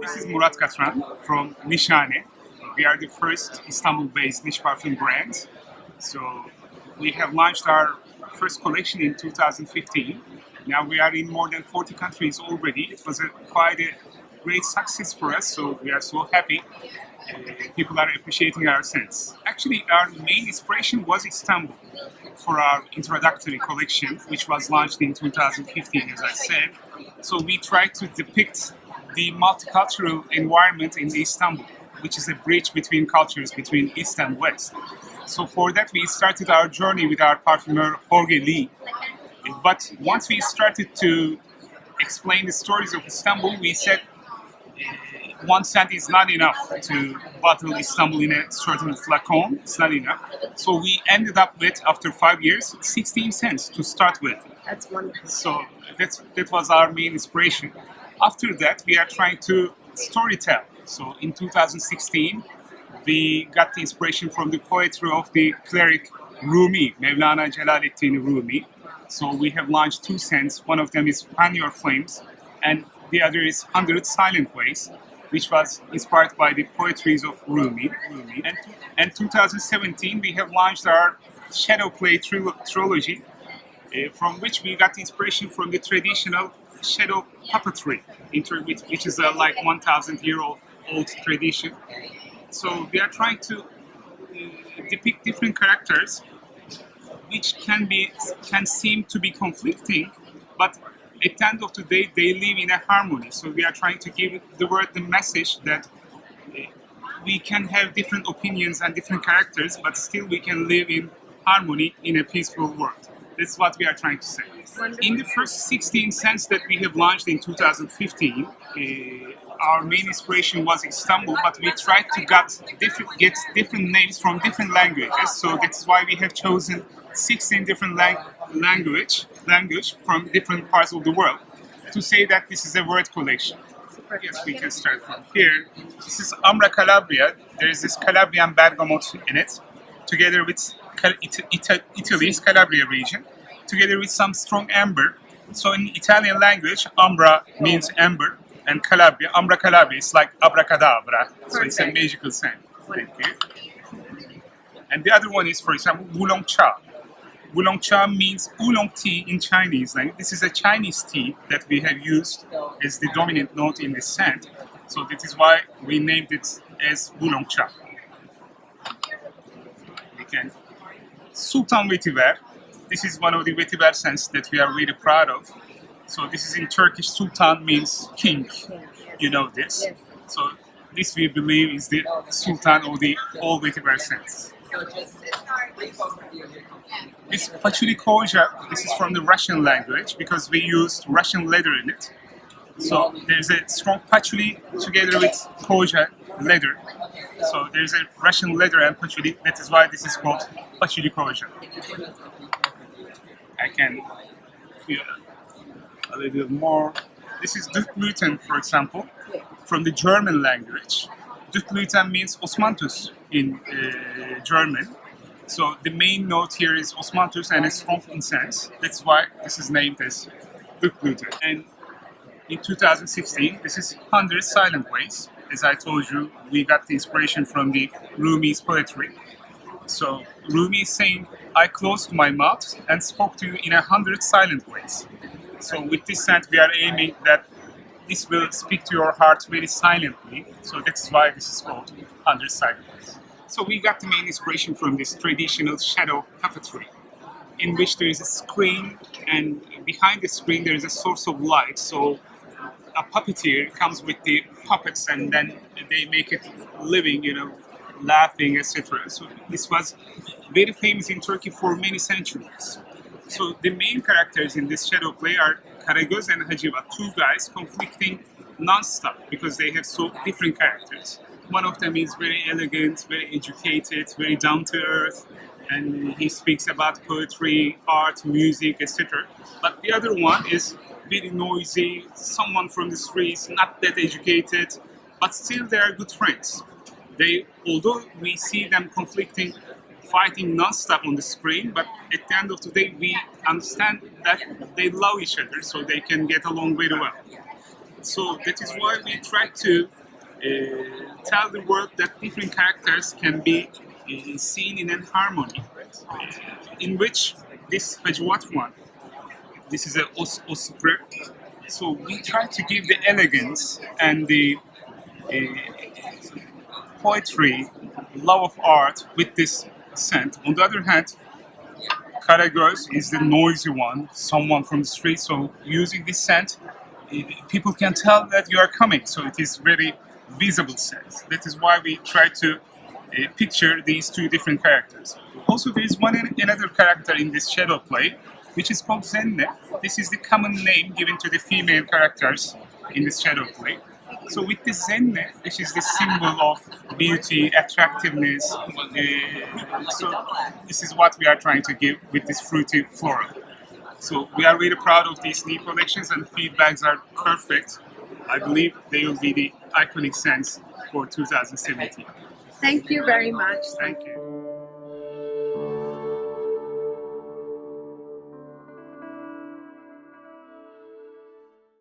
This is Murat Katran from NISHANE. We are the first Istanbul-based niche perfume brand. So we have launched our first collection in 2015. Now we are in more than 40 countries already. It was quite a great success for us, so we are so happy. People are appreciating our scents. Actually, our main inspiration was Istanbul for our introductory collection, which was launched in 2015, as I said. So we tried to depict the multicultural environment in Istanbul, which is a bridge between cultures, between East and West. So for that, we started our journey with our perfumer Jorge Lee. But once we started to explain the stories of Istanbul, we said one scent is not enough to bottle Istanbul in a certain flacon. It's not enough. So we ended up with, after 5 years, 16 scents to start with. That's wonderful. So that was our main inspiration. After that, we are trying to storytell. So in 2016, we got the inspiration from the poetry of the cleric Rumi, Mevlana Celaleddin Rumi. So we have launched 2 scents. One of them is Fan Your Flames, and the other is 100 Silent Ways, which was inspired by the poetries of Rumi. And 2017, we have launched our Shadow Play trilogy, from which we got inspiration from the traditional shadow puppetry, which is a like 1,000-year-old tradition. So we are trying to depict different characters, which can seem to be conflicting, but at the end of the day, they live in a harmony. So we are trying to give the message that we can have different opinions and different characters, but still we can live in harmony in a peaceful world. That's what we are trying to say. In the first 16 scents that we have launched in 2015, our main inspiration was Istanbul, but we tried to get different names from different languages. So that's why we have chosen 16 different language from different parts of the world to say that this is a word collection. Yes, we can start from here. This is Ambra Calabria. There is this Calabrian bergamot in it, together with Italy's Calabria region, together with some strong amber. So in Italian language, Ambra means amber, and Calabria, Ambra Calabria is like abracadabra. So it's a magical scent. Thank you. And the other one is, for example, Oolong Cha. Oolong Cha means oolong tea in Chinese language. This is a Chinese tea that we have used as the dominant note in this scent. So that is why we named it as Oolong Cha. Sultan Vetiver. This is one of the vetiver scents that we are really proud of. So this is in Turkish, Sultan means king. You know this. So this we believe is the Sultan of the all vetiver scents. This Patchouli Koja, this is from the Russian language because we used Russian leather in it. So there's a strong patchouli together with Koja leather. So there's a Russian leather and patchouli. That is why this is called Patchouli Koja. I can feel a little more. This is Duftblüten, for example, from the German language. Duftblüten means osmanthus in German. So the main note here is osmanthus and a strong incense. That's why this is named as Duftblüten. And in 2016, this is 100 Silent Ways. As I told you, we got the inspiration from the Rumi's poetry. So Rumi is saying, I closed my mouth and spoke to you in 100 silent ways. So with this scent, we are aiming that this will speak to your heart very silently. So that's why this is called 100 Silent Ways. So we got the main inspiration from this traditional shadow puppetry, in which there is a screen, and behind the screen there is a source of light. So a puppeteer comes with the puppets, and then they make it living, laughing, etc. So this was very famous in Turkey for many centuries. So the main characters in this shadow play are Karagöz and Hacivat, 2 guys conflicting non-stop because they have so different characters. One of them is very elegant, very educated, very down-to-earth, and he speaks about poetry, art, music, etc. But the other one is very noisy, someone from the streets, not that educated, but still they are good friends. Although we see them conflicting, fighting non-stop on the screen, but at the end of the day, we understand that they love each other, so they can get along very well. So that is why we try to tell the world that different characters can be seen in an harmony, in which this Hacivat one, this is a Osprey. So we try to give the elegance and the poetry, love of art with this scent. On the other hand, Karagöz is the noisy one, someone from the street. So using this scent, people can tell that you are coming. So it is very visible scent. That is why we try to picture these two different characters. Also, there is another character in this shadow play, which is called Zenne. This is the common name given to the female characters in this shadow play. So with this Zenne, which is the symbol of beauty, attractiveness, so this is what we are trying to give with this fruity floral. So we are really proud of these new collections, and feedbacks are perfect. I believe they will be the iconic scents for 2017. Thank you very much. Thank you.